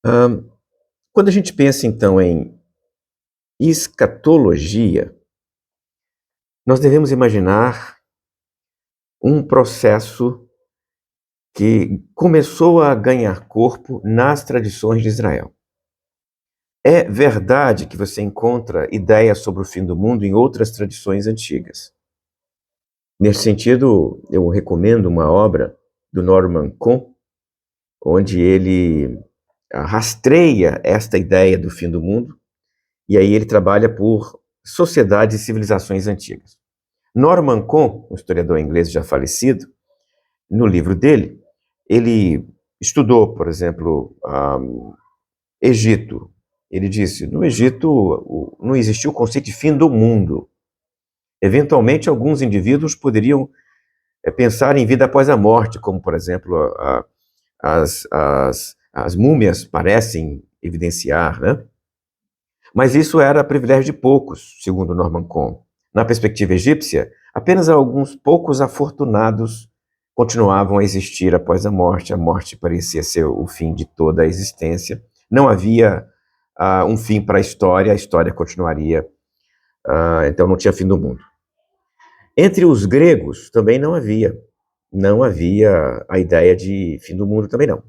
Hã, Quando a gente pensa, então, em escatologia, nós devemos imaginar um processo que começou a ganhar corpo nas tradições de Israel. É verdade que você encontra ideias sobre o fim do mundo em outras tradições antigas. Nesse sentido, eu recomendo uma obra do Norman Cohn, onde ele rastreia esta ideia do fim do mundo, e aí ele trabalha por sociedades e civilizações antigas. Norman Cohn, um historiador inglês já falecido, no livro dele, ele estudou, por exemplo, Egito. Ele disse, no Egito não existiu o conceito de fim do mundo. Eventualmente, alguns indivíduos poderiam pensar em vida após a morte, como, por exemplo, as múmias parecem evidenciar, né? Mas isso era privilégio de poucos, segundo Norman Cohn. Na perspectiva egípcia, apenas alguns poucos afortunados continuavam a existir após a morte parecia ser o fim de toda a existência. Não havia um fim para a história continuaria, então não tinha fim do mundo. Entre os gregos também não havia a ideia de fim do mundo também não.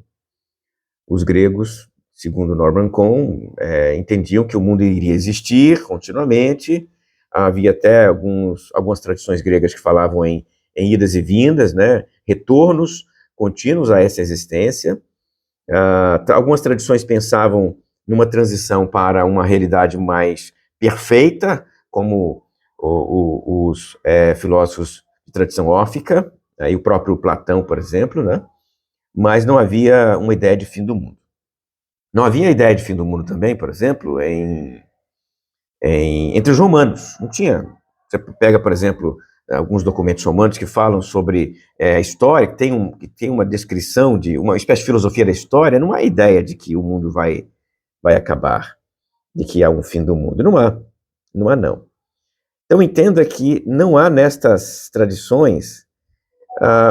Os gregos, segundo Norman Cohn, entendiam que o mundo iria existir continuamente. Havia até algumas tradições gregas que falavam em idas e vindas, né? Retornos contínuos a essa existência. Algumas tradições pensavam numa transição para uma realidade mais perfeita, como os filósofos de tradição órfica, e o próprio Platão, por exemplo, né? Mas não havia uma ideia de fim do mundo. Não havia ideia de fim do mundo também, por exemplo, entre os romanos. Não tinha. Você pega, por exemplo, alguns documentos romanos que falam sobre a história, que tem uma descrição de uma espécie de filosofia da história, não há ideia de que o mundo vai acabar, de que há um fim do mundo. Não há não. Então entenda que não há nestas tradições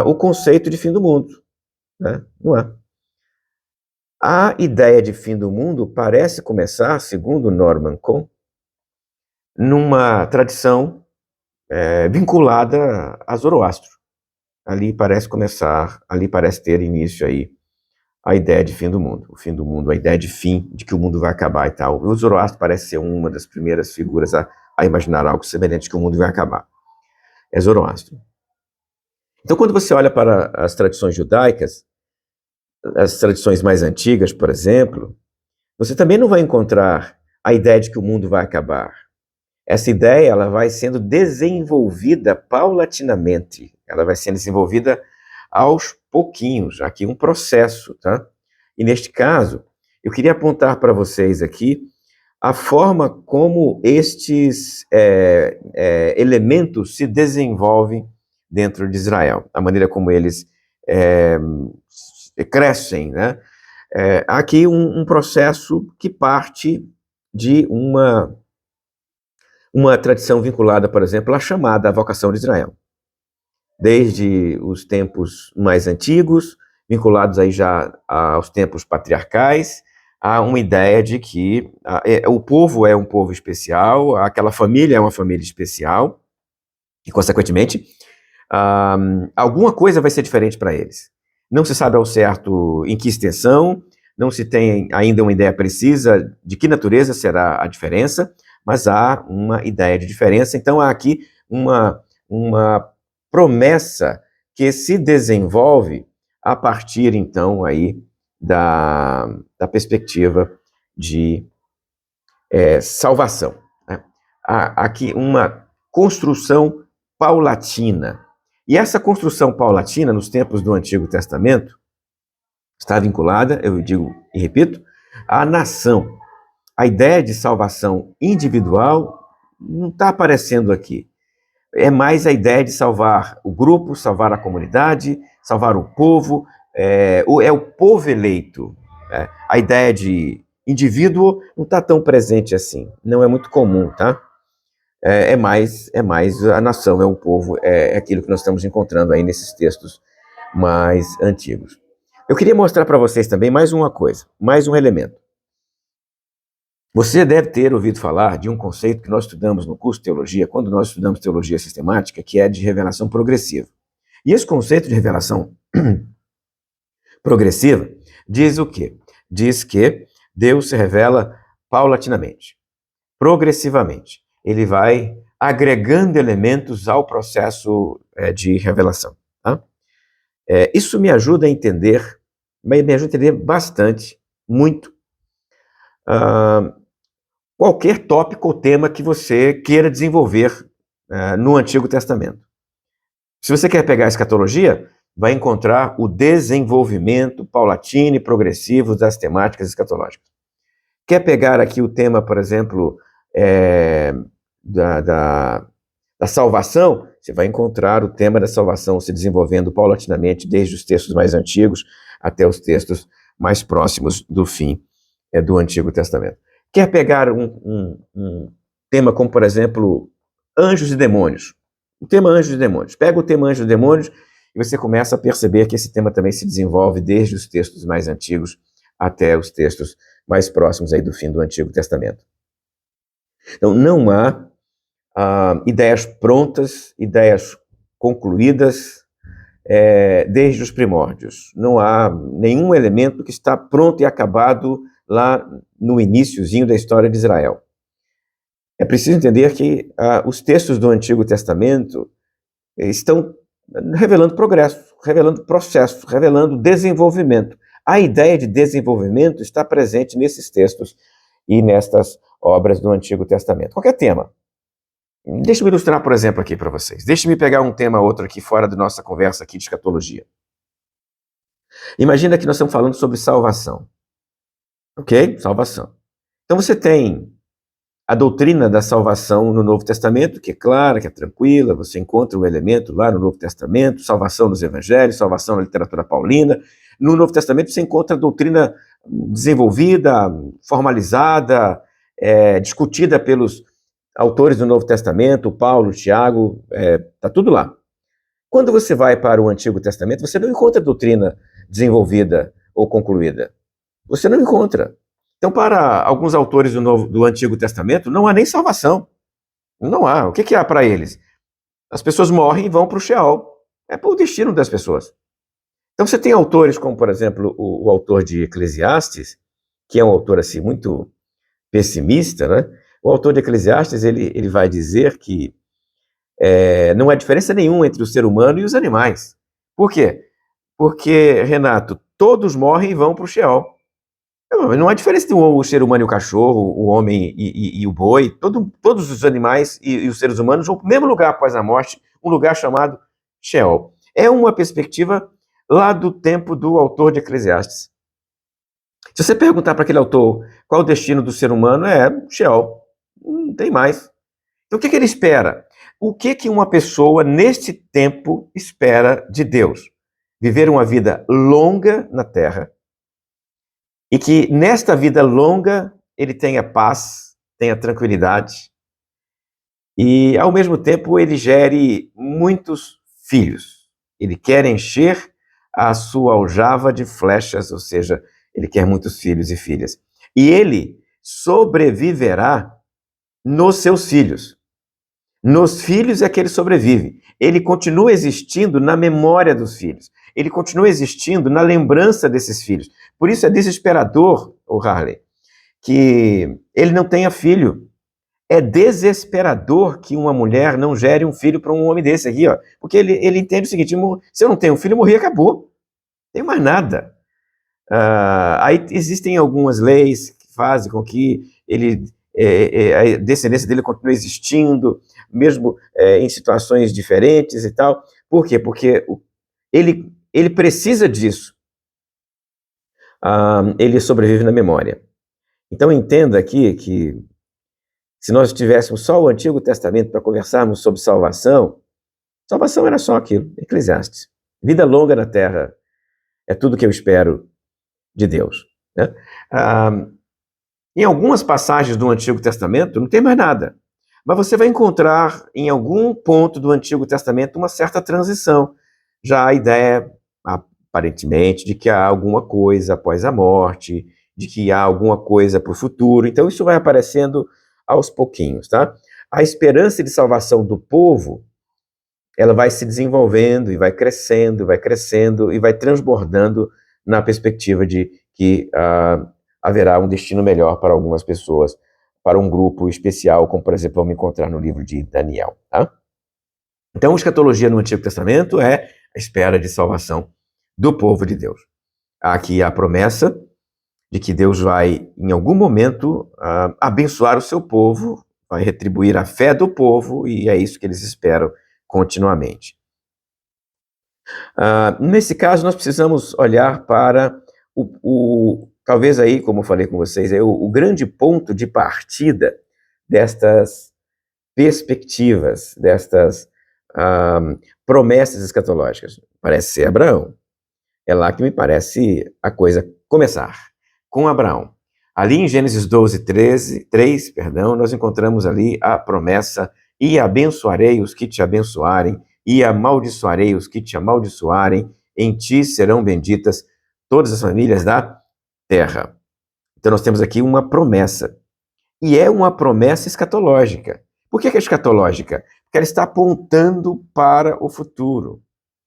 o conceito de fim do mundo, né? Não há. A ideia de fim do mundo parece começar, segundo Norman Cohn, numa tradição vinculada a Zoroastro. Ali parece ter início aí a ideia de fim do mundo. O fim do mundo, a ideia de fim, de que o mundo vai acabar e tal. O Zoroastro parece ser uma das primeiras figuras a imaginar algo semelhante, que o mundo vai acabar. É Zoroastro. Então, quando você olha para as tradições judaicas, as tradições mais antigas, por exemplo, você também não vai encontrar a ideia de que o mundo vai acabar. Essa ideia ela vai sendo desenvolvida paulatinamente, ela vai sendo desenvolvida aos pouquinhos, aqui um processo, tá? E neste caso, eu queria apontar para vocês aqui a forma como estes elementos se desenvolvem dentro de Israel, a maneira como eles crescem, né? Há aqui um processo que parte de uma tradição vinculada, por exemplo, à chamada, à vocação de Israel. Desde os tempos mais antigos, vinculados aí já aos tempos patriarcais, há uma ideia de que o povo é um povo especial, aquela família é uma família especial, e, consequentemente, alguma coisa vai ser diferente para eles. Não se sabe ao certo em que extensão, não se tem ainda uma ideia precisa de que natureza será a diferença, mas há uma ideia de diferença. Então, há aqui uma promessa que se desenvolve a partir, então, aí da perspectiva de salvação, né? Há aqui uma construção paulatina. E essa construção paulatina, nos tempos do Antigo Testamento, está vinculada, eu digo e repito, à nação. A ideia de salvação individual não está aparecendo aqui. É mais a ideia de salvar o grupo, salvar a comunidade, salvar o povo, é o povo eleito. Né? A ideia de indivíduo não está tão presente assim, não é muito comum, tá? É mais a nação, é o povo, é aquilo que nós estamos encontrando aí nesses textos mais antigos. Eu queria mostrar para vocês também mais uma coisa, mais um elemento. Você deve ter ouvido falar de um conceito que nós estudamos no curso de teologia, quando nós estudamos teologia sistemática, que é de revelação progressiva. E esse conceito de revelação progressiva diz o quê? Diz que Deus se revela paulatinamente, progressivamente. Ele vai agregando elementos ao processo de revelação. Tá? Isso me ajuda a entender, me ajuda a entender bastante, muito, qualquer tópico ou tema que você queira desenvolver no Antigo Testamento. Se você quer pegar a escatologia, vai encontrar o desenvolvimento paulatino e progressivo das temáticas escatológicas. Quer pegar aqui o tema, por exemplo, da salvação, você vai encontrar o tema da salvação se desenvolvendo paulatinamente desde os textos mais antigos até os textos mais próximos do fim do Antigo Testamento. Quer pegar um tema como, por exemplo, anjos e demônios. O tema anjos e demônios. Pega o tema anjos e demônios e você começa a perceber que esse tema também se desenvolve desde os textos mais antigos até os textos mais próximos aí do fim do Antigo Testamento. Então, não há ideias prontas, ideias concluídas desde os primórdios. Não há nenhum elemento que está pronto e acabado lá no iniciozinho da história de Israel. É preciso entender que os textos do Antigo Testamento estão revelando progresso, revelando processo, revelando desenvolvimento. A ideia de desenvolvimento está presente nesses textos e nestas obras do Antigo Testamento. Qualquer tema. Deixa eu ilustrar, por exemplo, aqui para vocês. Deixa-me pegar um tema ou outro aqui fora da nossa conversa aqui de escatologia. Imagina que nós estamos falando sobre salvação. Ok? Salvação. Então você tem a doutrina da salvação no Novo Testamento, que é clara, que é tranquila, você encontra o elemento lá no Novo Testamento, salvação nos evangelhos, salvação na literatura paulina. No Novo Testamento você encontra a doutrina desenvolvida, formalizada, discutida pelos autores do Novo Testamento, Paulo, Tiago, está tudo lá. Quando você vai para o Antigo Testamento, você não encontra doutrina desenvolvida ou concluída. Você não encontra. Então, para alguns autores do Antigo Testamento, não há nem salvação. Não há. O que há para eles? As pessoas morrem e vão para o Sheol. É para o destino das pessoas. Então, você tem autores como, por exemplo, o autor de Eclesiastes, que é um autor assim muito pessimista, né? O autor de Eclesiastes, ele vai dizer que não há diferença nenhuma entre o ser humano e os animais. Por quê? Porque, Renato, todos morrem e vão para o Sheol. Não há diferença entre o ser humano e o cachorro, o homem e o boi. Todos os animais e os seres humanos vão para o mesmo lugar após a morte, um lugar chamado Sheol. É uma perspectiva lá do tempo do autor de Eclesiastes. Se você perguntar para aquele autor qual o destino do ser humano, Sheol. Não tem mais. Então o que ele espera? O que uma pessoa neste tempo espera de Deus? Viver uma vida longa na Terra e que nesta vida longa ele tenha paz, tenha tranquilidade e ao mesmo tempo ele gere muitos filhos. Ele quer encher a sua aljava de flechas, ou seja, ele quer muitos filhos e filhas. E ele sobreviverá nos seus filhos. Nos filhos é que ele sobrevive. Ele continua existindo na memória dos filhos. Ele continua existindo na lembrança desses filhos. Por isso é desesperador, o Harley, que ele não tenha filho. É desesperador que uma mulher não gere um filho para um homem desse aqui, ó. Porque ele entende o seguinte: se eu não tenho um filho, eu morri, acabou. Não tem mais nada. Aí existem algumas leis que fazem com que a descendência dele continue existindo, mesmo em situações diferentes e tal. Por quê? Porque ele precisa disso. Ele sobrevive na memória. Então entenda aqui que se nós tivéssemos só o Antigo Testamento para conversarmos sobre salvação era só aquilo, Eclesiastes. Vida longa na terra é tudo que eu espero de Deus. Né? Em algumas passagens do Antigo Testamento não tem mais nada, mas você vai encontrar em algum ponto do Antigo Testamento uma certa transição. Já a ideia aparentemente, de que há alguma coisa após a morte, de que há alguma coisa para o futuro. Então isso vai aparecendo aos pouquinhos, tá? A esperança de salvação do povo, ela vai se desenvolvendo e vai crescendo e vai transbordando na perspectiva de que haverá um destino melhor para algumas pessoas, para um grupo especial, como, por exemplo, vamos encontrar no livro de Daniel. Tá? Então, a escatologia no Antigo Testamento é a espera de salvação do povo de Deus. Há aqui a promessa de que Deus vai, em algum momento, abençoar o seu povo, vai retribuir a fé do povo, e é isso que eles esperam continuamente. Nesse caso, nós precisamos olhar para talvez aí, como eu falei com vocês, o grande ponto de partida destas perspectivas, destas promessas escatológicas. Parece ser Abraão. É lá que me parece a coisa começar, com Abraão. Ali em Gênesis 12, 3, nós encontramos ali a promessa: e abençoarei os que te abençoarem, e amaldiçoarei os que te amaldiçoarem, em ti serão benditas todas as famílias da terra. Então nós temos aqui uma promessa, e é uma promessa escatológica. Por que é escatológica? Porque ela está apontando para o futuro,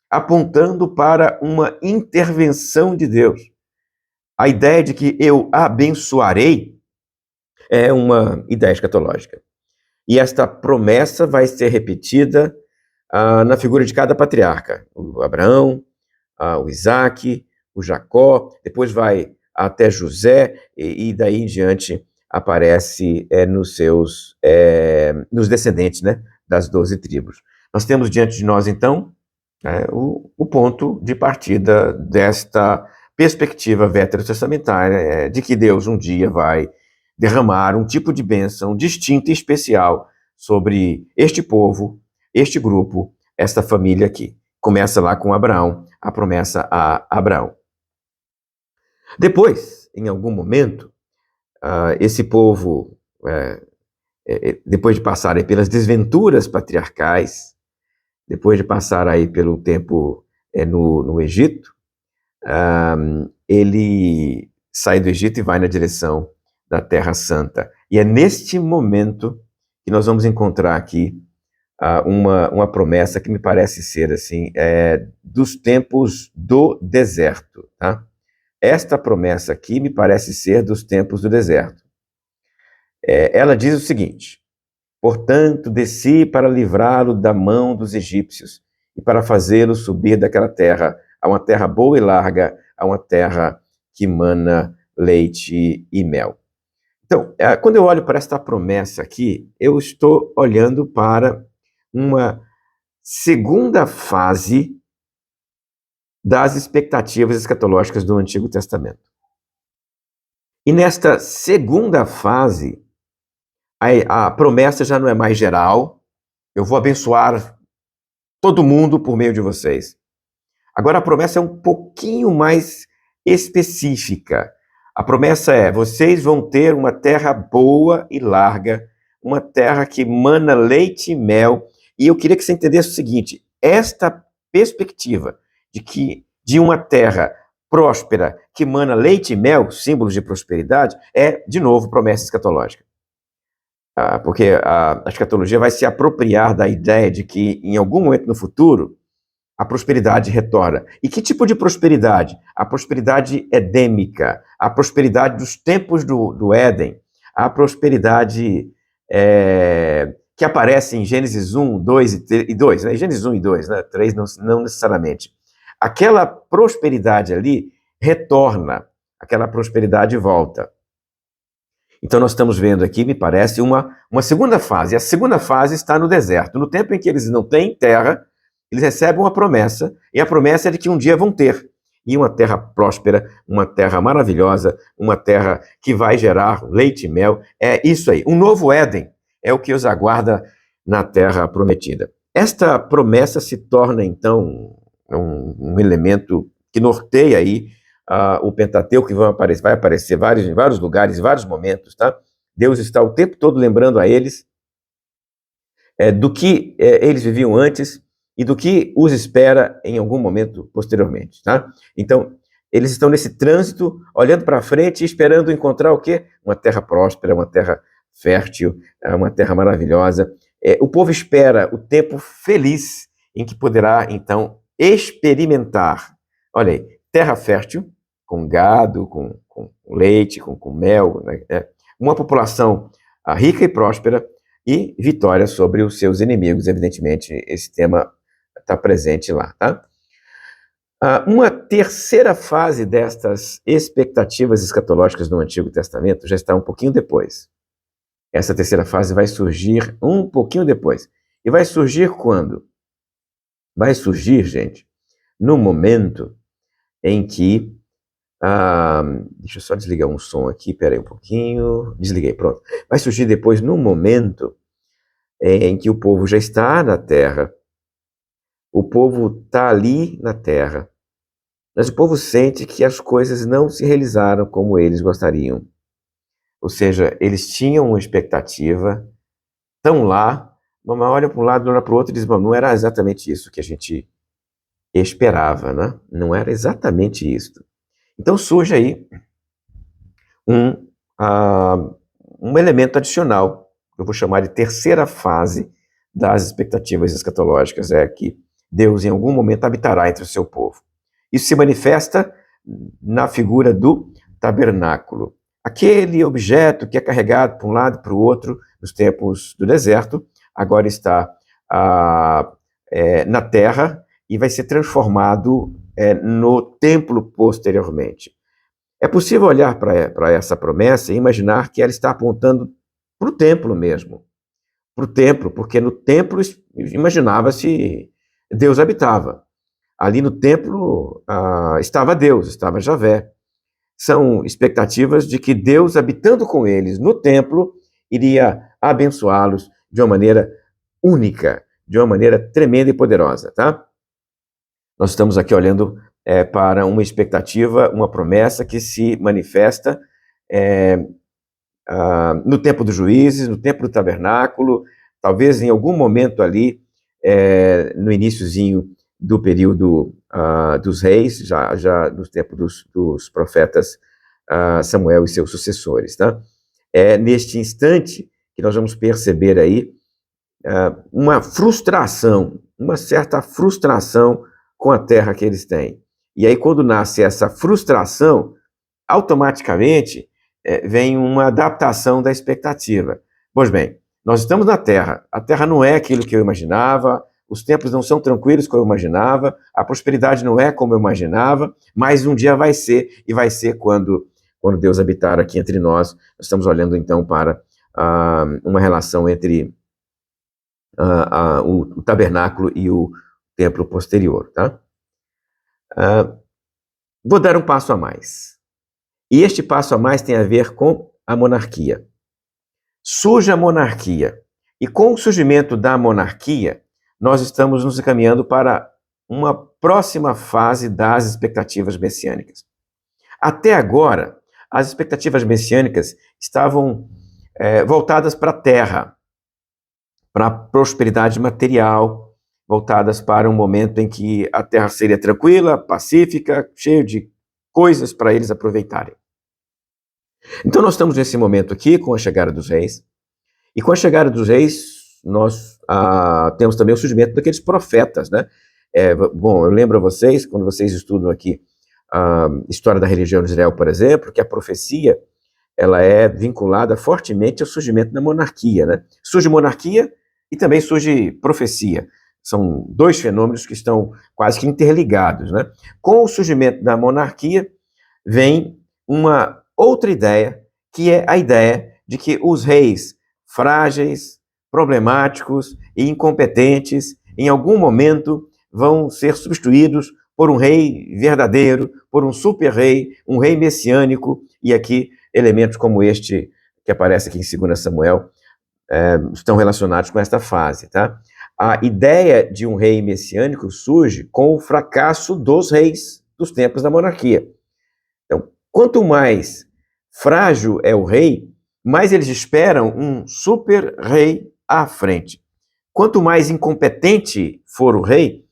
apontando para uma intervenção de Deus. A ideia de que eu abençoarei é uma ideia escatológica. E esta promessa vai ser repetida na figura de cada patriarca. O Abraão, o Isaac, o Jacó, depois vai até José, e daí em diante aparece nos descendentes, né, das 12 tribos. Nós temos diante de nós, então, o ponto de partida desta perspectiva veterotestamentária, de que Deus um dia vai derramar um tipo de bênção distinta e especial sobre este povo, este grupo, esta família aqui. Começa lá com Abraão, a promessa a Abraão. Depois, em algum momento, esse povo, depois de passar aí pelas desventuras patriarcais, depois de passar aí pelo tempo no Egito, ele sai do Egito e vai na direção da Terra Santa. E é neste momento que nós vamos encontrar aqui uma promessa que me parece ser assim, dos tempos do deserto. Tá? Esta promessa aqui me parece ser dos tempos do deserto. Ela diz o seguinte: portanto, desci para livrá-lo da mão dos egípcios e para fazê-lo subir daquela terra a uma terra boa e larga, a uma terra que mana leite e mel. Então, quando eu olho para esta promessa aqui, eu estou olhando para uma segunda fase das expectativas escatológicas do Antigo Testamento. E nesta segunda fase, a promessa já não é mais geral: eu vou abençoar todo mundo por meio de vocês. Agora a promessa é um pouquinho mais específica. A promessa é: vocês vão ter uma terra boa e larga, uma terra que mana leite e mel. E eu queria que você entendesse o seguinte: esta perspectiva de uma terra próspera que mana leite e mel, símbolos de prosperidade, é, de novo, promessa escatológica. Porque a escatologia vai se apropriar da ideia de que, em algum momento no futuro, a prosperidade retorna. E que tipo de prosperidade? A prosperidade edêmica, a prosperidade dos tempos do Éden, a prosperidade que aparece em Gênesis 1, 2 e 2, né? Gênesis 1 e 2, né? 3 não necessariamente. Aquela prosperidade ali retorna, aquela prosperidade volta. Então nós estamos vendo aqui, me parece, uma segunda fase. A segunda fase está no deserto. No tempo em que eles não têm terra, eles recebem uma promessa, e a promessa é de que um dia vão ter. E uma terra próspera, uma terra maravilhosa, uma terra que vai gerar leite e mel. É isso aí. Um novo Éden é o que os aguarda na terra prometida. Esta promessa se torna, então, um elemento que norteia aí o Pentateuco, que vai aparecer em vários lugares, em vários momentos, tá? Deus está o tempo todo lembrando a eles do que eles viviam antes e do que os espera em algum momento posteriormente, tá? Então, eles estão nesse trânsito, olhando para frente e esperando encontrar o quê? Uma terra próspera, uma terra fértil, uma terra maravilhosa. O povo espera o tempo feliz em que poderá, então, experimentar. Olha aí, terra fértil, com gado, com leite, com mel, né? Uma população rica e próspera e vitória sobre os seus inimigos. Evidentemente, esse tema está presente lá, tá? Uma terceira fase destas expectativas escatológicas no Antigo Testamento já está um pouquinho depois. Essa terceira fase vai surgir um pouquinho depois. E vai surgir quando? Vai surgir, gente, no momento em que... deixa eu só desligar um som aqui, peraí um pouquinho. Desliguei, pronto. Vai surgir depois no momento em que o povo já está na terra. O povo está ali na terra, mas o povo sente que as coisas não se realizaram como eles gostariam. Ou seja, eles tinham uma expectativa, estão lá, mas olham para um lado, olham para o outro e dizem, não era exatamente isso que a gente esperava, né? Não era exatamente isso. Então surge aí um elemento adicional, eu vou chamar de terceira fase das expectativas escatológicas, é que Deus em algum momento habitará entre o seu povo. Isso se manifesta na figura do tabernáculo. Aquele objeto que é carregado para um lado e para o outro nos tempos do deserto, agora está na terra e vai ser transformado no templo posteriormente. É possível olhar para essa promessa e imaginar que ela está apontando para o templo mesmo. Para o templo, porque no templo imaginava-se Deus habitava. Ali no templo estava Deus, estava Javé. São expectativas de que Deus, habitando com eles no templo, iria abençoá-los de uma maneira única, de uma maneira tremenda e poderosa, tá? Nós estamos aqui olhando para uma expectativa, uma promessa que se manifesta no tempo dos juízes, no tempo do tabernáculo, talvez em algum momento ali, no iniciozinho do período dos reis, já no tempo dos profetas Samuel e seus sucessores, tá? É neste instante que nós vamos perceber aí uma frustração, uma certa frustração com a terra que eles têm. E aí, quando nasce essa frustração, automaticamente vem uma adaptação da expectativa. Pois bem, nós estamos na terra, a terra não é aquilo que eu imaginava, os tempos não são tranquilos como eu imaginava, a prosperidade não é como eu imaginava, mas um dia vai ser, e vai ser quando Deus habitar aqui entre nós. Nós estamos olhando então para uma relação entre o tabernáculo e o templo posterior, tá? Vou dar um passo a mais. E este passo a mais tem a ver com a monarquia. Surge a monarquia. E com o surgimento da monarquia, nós estamos nos encaminhando para uma próxima fase das expectativas messiânicas. Até agora, as expectativas messiânicas estavam voltadas para a terra, para a prosperidade material, voltadas para um momento em que a terra seria tranquila, pacífica, cheia de coisas para eles aproveitarem. Então nós estamos nesse momento aqui com a chegada dos reis, e com a chegada dos reis nós temos também o surgimento daqueles profetas, né? Bom, eu lembro a vocês, quando vocês estudam aqui a história da religião de Israel, por exemplo, que a profecia ela é vinculada fortemente ao surgimento da monarquia, né? Surge monarquia e também surge profecia. São dois fenômenos que estão quase que interligados, né? Com o surgimento da monarquia vem uma outra ideia, que é a ideia de que os reis frágeis, problemáticos e incompetentes, em algum momento, vão ser substituídos por um rei verdadeiro, por um super-rei, um rei messiânico, e aqui elementos como este, que aparece aqui em 2 Samuel, estão relacionados com esta fase, tá? A ideia de um rei messiânico surge com o fracasso dos reis dos tempos da monarquia. Então, quanto mais frágil é o rei, mais eles esperam um super-rei à frente. quanto mais incompetente for o rei,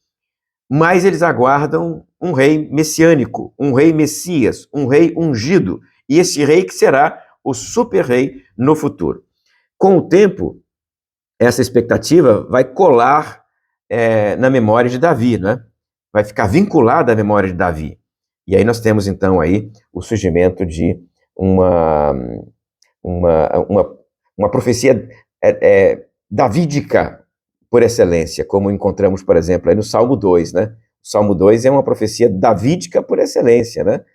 mais eles aguardam um rei messiânico, um rei Messias, um rei ungido, e esse rei que será o super-rei no futuro. Com o tempo, essa expectativa vai colar na memória de Davi, né? Vai ficar vinculada à memória de Davi. E aí nós temos, então, aí o surgimento de uma profecia davídica por excelência, como encontramos, por exemplo, aí no Salmo 2, né? O Salmo 2 é uma profecia davídica por excelência, né?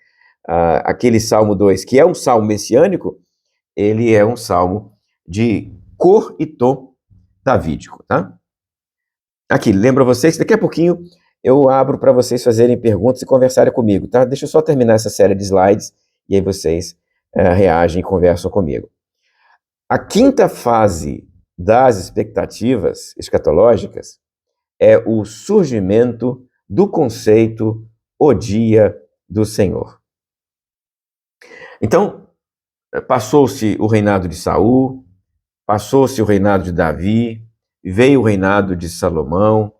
Aquele Salmo 2, que é um salmo messiânico, ele é um salmo de cor e tom davídico, tá? Aqui, lembro a vocês, daqui a pouquinho eu abro para vocês fazerem perguntas e conversarem comigo, tá? Deixa eu só terminar essa série de slides e aí vocês reagem e conversam comigo. A quinta fase das expectativas escatológicas é o surgimento do conceito o dia do Senhor. Então, passou-se o reinado de Saul, passou-se o reinado de Davi, veio o reinado de Salomão.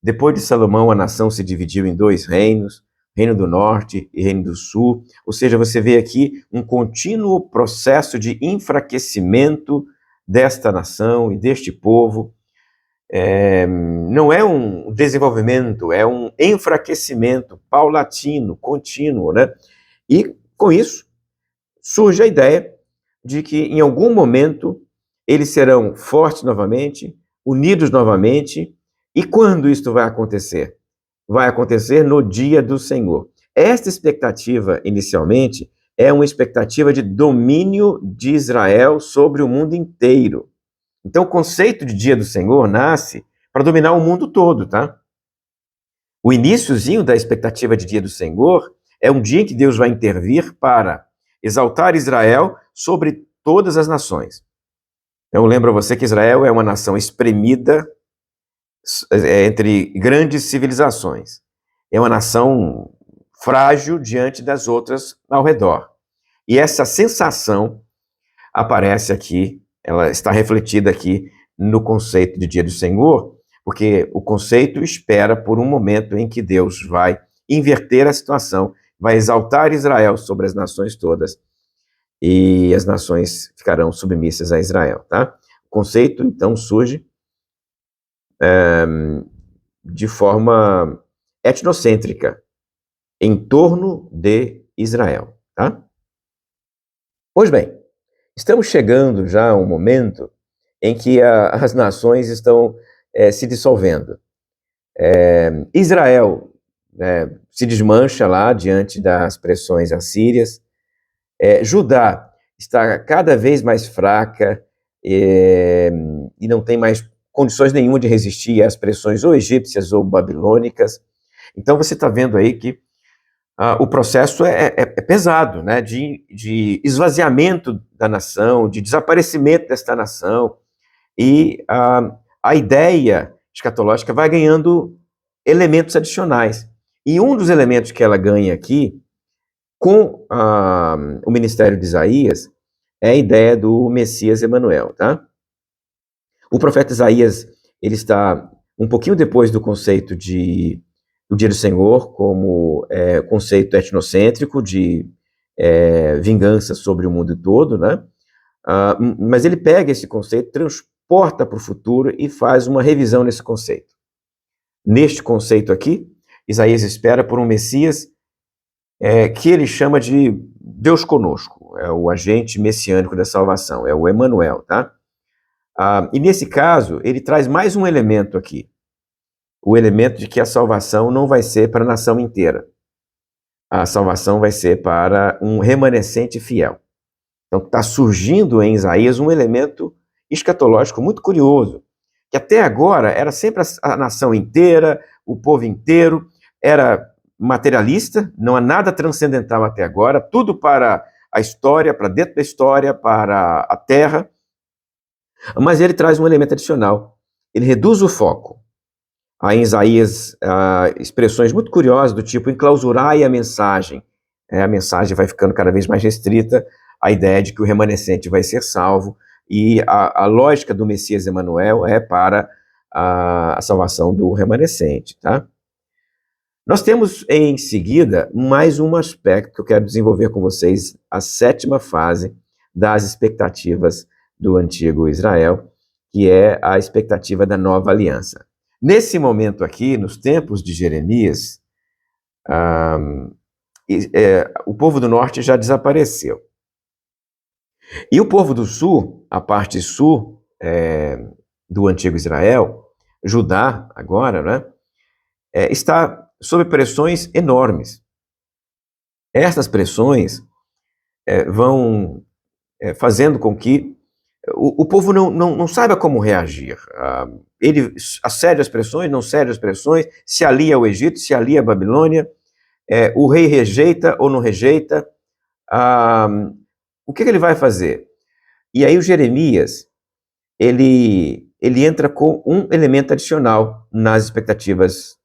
Depois de Salomão, a nação se dividiu em dois reinos, Reino do Norte e Reino do Sul. Ou seja, você vê aqui um contínuo processo de enfraquecimento desta nação e deste povo. Não é um desenvolvimento, é um enfraquecimento paulatino, contínuo, né? E, com isso, surge a ideia de que, em algum momento, eles serão fortes novamente, unidos novamente. E quando isso vai acontecer? Vai acontecer no dia do Senhor. Esta expectativa, inicialmente, é uma expectativa de domínio de Israel sobre o mundo inteiro. Então, o conceito de dia do Senhor nasce para dominar o mundo todo, tá? O iniciozinho da expectativa de dia do Senhor é um dia em que Deus vai intervir para exaltar Israel sobre todas as nações. Eu lembro a você que Israel é uma nação espremida entre grandes civilizações. É uma nação frágil diante das outras ao redor. E essa sensação aparece aqui, ela está refletida aqui no conceito de dia do Senhor, porque o conceito espera por um momento em que Deus vai inverter a situação, vai exaltar Israel sobre as nações todas, e as nações ficarão submissas a Israel, tá? O conceito, então, surge de forma etnocêntrica, em torno de Israel, tá? Pois bem, estamos chegando já a um momento em que as nações estão se dissolvendo. Israel se desmancha lá diante das pressões assírias. Judá está cada vez mais fraca e não tem mais condições nenhuma de resistir às pressões ou egípcias ou babilônicas. Então você está vendo aí que o processo é pesado, né, de esvaziamento da nação, de desaparecimento desta nação, e a ideia escatológica vai ganhando elementos adicionais. E um dos elementos que ela ganha aqui, com o ministério de Isaías, é a ideia do Messias Emanuel, tá? O profeta Isaías, ele está um pouquinho depois do conceito do dia do Senhor, como conceito etnocêntrico de vingança sobre o mundo todo, né? Mas ele pega esse conceito, transporta para o futuro e faz uma revisão nesse conceito. Neste conceito aqui, Isaías espera por um Messias que ele chama de Deus conosco, é o agente messiânico da salvação, é o Emanuel, tá? E nesse caso, ele traz mais um elemento aqui, o elemento de que a salvação não vai ser para a nação inteira. A salvação vai ser para um remanescente fiel. Então está surgindo em Isaías um elemento escatológico muito curioso, que até agora era sempre a nação inteira, o povo inteiro, era materialista, não há nada transcendental até agora, tudo para a história, para dentro da história, para a terra. Mas ele traz um elemento adicional, ele reduz o foco. Há em Isaías expressões muito curiosas do tipo enclausurai a mensagem. A mensagem vai ficando cada vez mais restrita, a ideia de que o remanescente vai ser salvo, e a lógica do Messias Emanuel é para a salvação do remanescente, tá? Nós temos em seguida mais um aspecto que eu quero desenvolver com vocês, a sétima fase das expectativas do antigo Israel, que é a expectativa da nova aliança. Nesse momento aqui, nos tempos de Jeremias, o povo do norte já desapareceu. E o povo do sul, a parte sul do antigo Israel, Judá agora, né, está sob pressões enormes. Essas pressões vão fazendo com que o povo não saiba como reagir. Ele cede às pressões, não cede às pressões, se alia ao Egito, se alia à Babilônia, o rei rejeita ou não rejeita. O que ele vai fazer? E aí o Jeremias, ele entra com um elemento adicional nas expectativas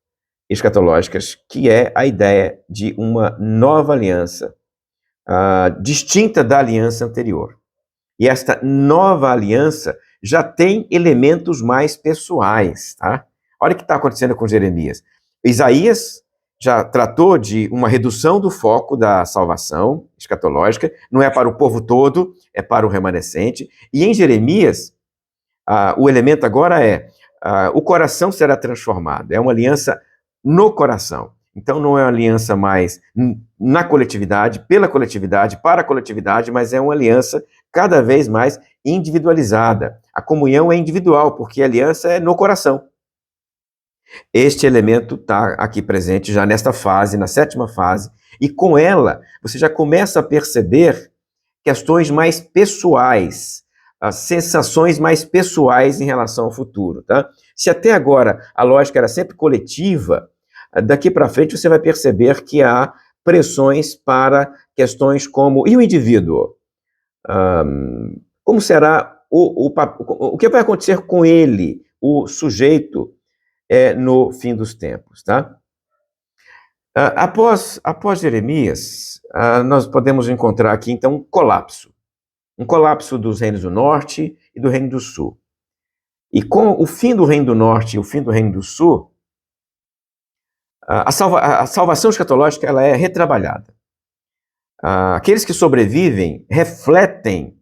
escatológicas, que é a ideia de uma nova aliança, distinta da aliança anterior. E esta nova aliança já tem elementos mais pessoais, tá? Olha o que está acontecendo com Jeremias. Isaías já tratou de uma redução do foco da salvação escatológica, não é para o povo todo, é para o remanescente. E em Jeremias, o elemento agora o coração será transformado, é uma aliança no coração. Então não é uma aliança mais na coletividade, pela coletividade, para a coletividade, mas é uma aliança cada vez mais individualizada. A comunhão é individual, porque a aliança é no coração. Este elemento está aqui presente já nesta fase, na sétima fase, e com ela você já começa a perceber questões mais pessoais, as sensações mais pessoais em relação ao futuro, tá? Se até agora a lógica era sempre coletiva, daqui para frente você vai perceber que há pressões para questões como, e o indivíduo? Como será o que vai acontecer com ele, o sujeito, no fim dos tempos, tá? Após Jeremias, nós podemos encontrar aqui, então, um colapso dos reinos do norte e do reino do sul. E com o fim do reino do norte e o fim do reino do sul, a salvação escatológica ela é retrabalhada. Aqueles que sobrevivem refletem,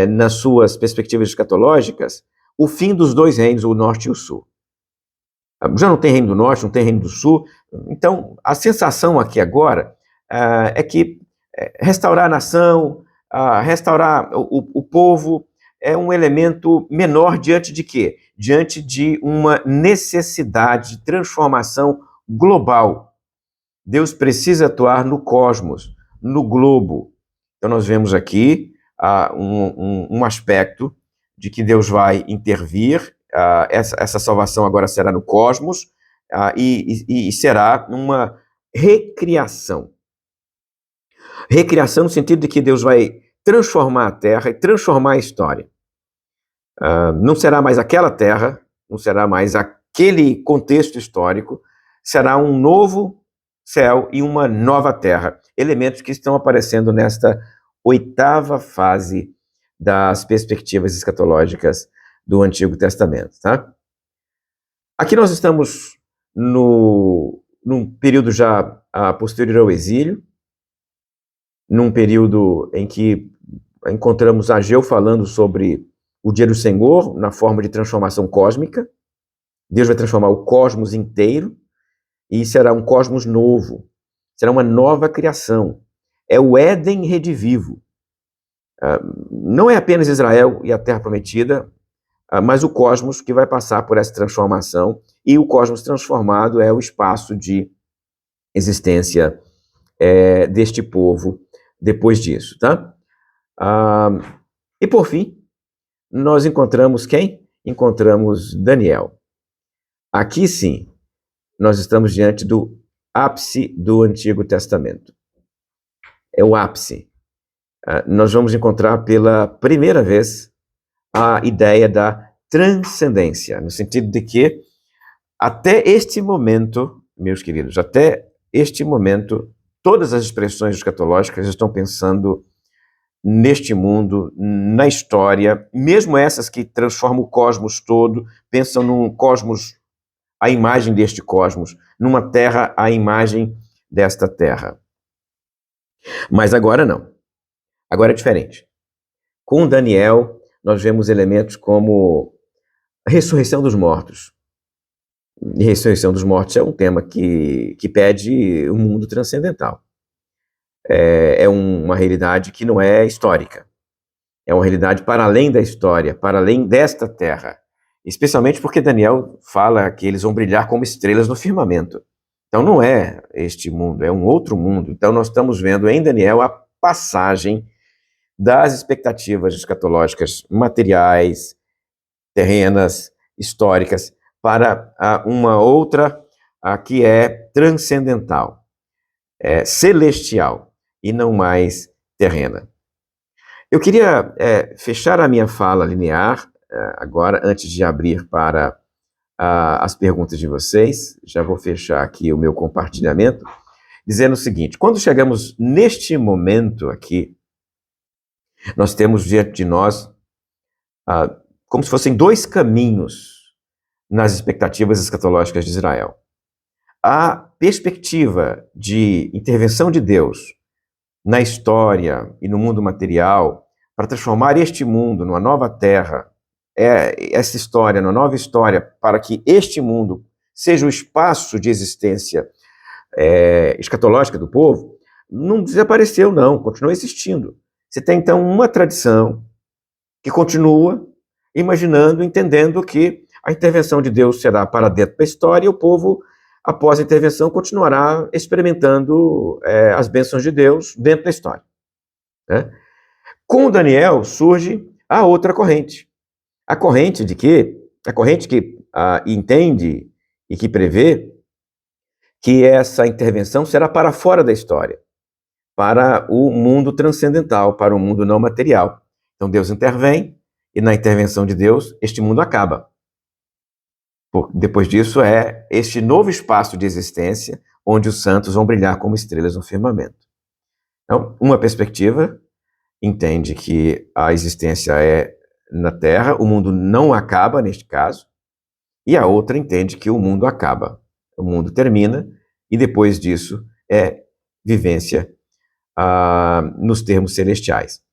nas suas perspectivas escatológicas, o fim dos dois reinos, o norte e o sul. Já não tem reino do norte, não tem reino do sul. Então, a sensação aqui agora é que restaurar a nação, restaurar o povo é um elemento menor diante de quê? Diante de uma necessidade de transformação global. Deus precisa atuar no cosmos, no globo. Então nós vemos aqui um aspecto de que Deus vai intervir, essa salvação agora será no cosmos, e será uma recriação. Recriação no sentido de que Deus vai transformar a terra e transformar a história. Não será mais aquela terra, não será mais aquele contexto histórico, será um novo céu e uma nova terra. Elementos que estão aparecendo nesta oitava fase das perspectivas escatológicas do Antigo Testamento, tá? Aqui nós estamos num período já posterior ao exílio, num período em que encontramos Ageu falando sobre o dia do Senhor na forma de transformação cósmica. Deus vai transformar o cosmos inteiro e será um cosmos novo, será uma nova criação. É o Éden redivivo. Não é apenas Israel e a Terra Prometida, mas o cosmos que vai passar por essa transformação, e o cosmos transformado é o espaço de existência deste povo depois disso, tá? E por fim, nós encontramos quem? Encontramos Daniel. Aqui sim, nós estamos diante do ápice do Antigo Testamento. É o ápice. Nós vamos encontrar pela primeira vez a ideia da transcendência, no sentido de que, até este momento, meus queridos, até este momento, todas as expressões escatológicas estão pensando neste mundo, na história, mesmo essas que transformam o cosmos todo, pensam num cosmos, a imagem deste cosmos, numa terra, a imagem desta terra. Mas agora não. Agora é diferente. Com Daniel, nós vemos elementos como a ressurreição dos mortos. E ressurreição dos mortos é um tema que pede um mundo transcendental. É uma realidade que não é histórica. É uma realidade para além da história, para além desta terra. Especialmente porque Daniel fala que eles vão brilhar como estrelas no firmamento. Então não é este mundo, é um outro mundo. Então nós estamos vendo em Daniel a passagem das expectativas escatológicas materiais, terrenas, históricas, para uma outra que é transcendental, celestial e não mais terrena. Eu queria fechar a minha fala linear agora, antes de abrir para as perguntas de vocês. Já vou fechar aqui o meu compartilhamento, dizendo o seguinte: quando chegamos neste momento aqui, nós temos diante de nós como se fossem dois caminhos nas expectativas escatológicas de Israel. A perspectiva de intervenção de Deus na história e no mundo material para transformar este mundo numa nova terra, essa história, numa nova história, para que este mundo seja o espaço de existência escatológica do povo, não desapareceu, não, continua existindo. Você tem, então, uma tradição que continua imaginando, entendendo que a intervenção de Deus será para dentro da história e o povo, após a intervenção, continuará experimentando as bênçãos de Deus dentro da história. Né? Com Daniel surge a outra corrente. A corrente que entende e que prevê que essa intervenção será para fora da história, para o mundo transcendental, para o mundo não material. Então Deus intervém e na intervenção de Deus este mundo acaba. Depois disso é este novo espaço de existência onde os santos vão brilhar como estrelas no firmamento. Então, uma perspectiva entende que a existência é na Terra, o mundo não acaba neste caso, e a outra entende que o mundo acaba, o mundo termina, e depois disso é vivência nos termos celestiais.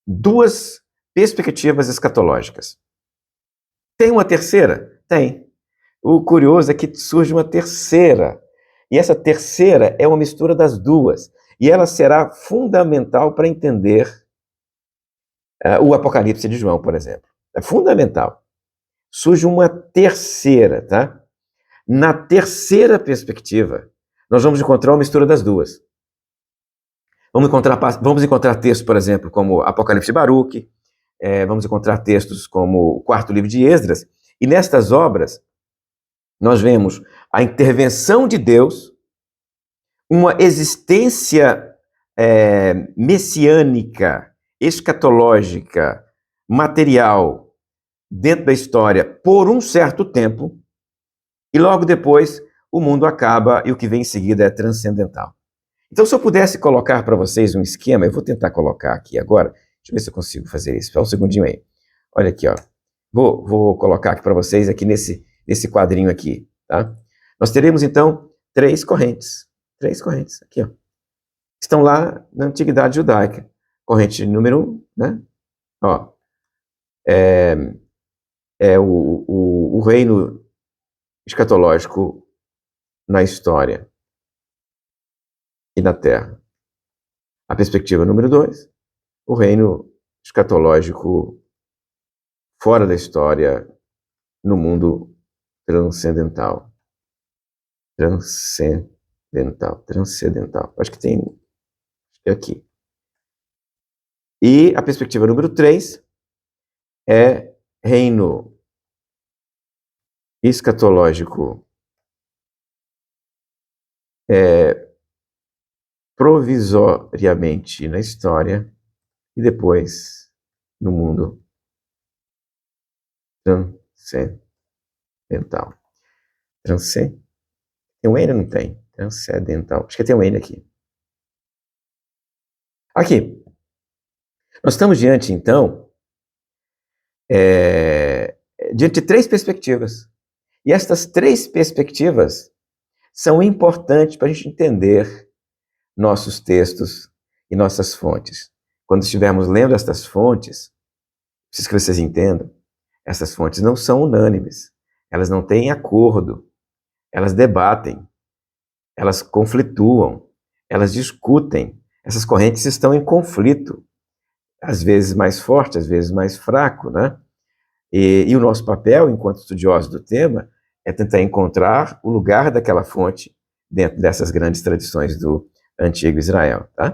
Duas perspectivas escatológicas. Tem uma terceira? Tem. O curioso é que surge uma terceira, e essa terceira é uma mistura das duas, e ela será fundamental para entender o Apocalipse de João, por exemplo. É fundamental. Surge uma terceira, tá? Na terceira perspectiva, nós vamos encontrar uma mistura das duas. Vamos encontrar textos, por exemplo, como Apocalipse de Baruque, vamos encontrar textos como o quarto livro de Esdras, e nestas obras nós vemos a intervenção de Deus, uma existência messiânica, escatológica, material, dentro da história, por um certo tempo, e logo depois o mundo acaba e o que vem em seguida é transcendental. Então, se eu pudesse colocar para vocês um esquema, eu vou tentar colocar aqui agora, deixa eu ver se eu consigo fazer isso, só um segundinho aí. Olha aqui, ó. Vou colocar aqui para vocês, aqui nesse quadrinho aqui, tá? Nós teremos, então, três correntes, aqui, ó. Estão lá na Antiguidade Judaica. Corrente número 1, né? Ó, o reino escatológico na história e na Terra. A perspectiva número 2, o reino escatológico fora da história, no mundo transcendental. Transcendental. Acho que tem aqui. E a perspectiva número 3 é reino escatológico provisoriamente na história e depois no mundo transcendental. Tem um N ou não tem? Transcendental. Acho que tem um N aqui. Aqui. Nós estamos diante, então, diante de três perspectivas. E estas três perspectivas são importantes para a gente entender nossos textos e nossas fontes. Quando estivermos lendo estas fontes, preciso que vocês entendam, essas fontes não são unânimes, elas não têm acordo, elas debatem, elas conflituam, elas discutem, essas correntes estão em conflito, às vezes mais forte, às vezes mais fraco, né? E o nosso papel, enquanto estudiosos do tema, é tentar encontrar o lugar daquela fonte dentro dessas grandes tradições do antigo Israel, tá?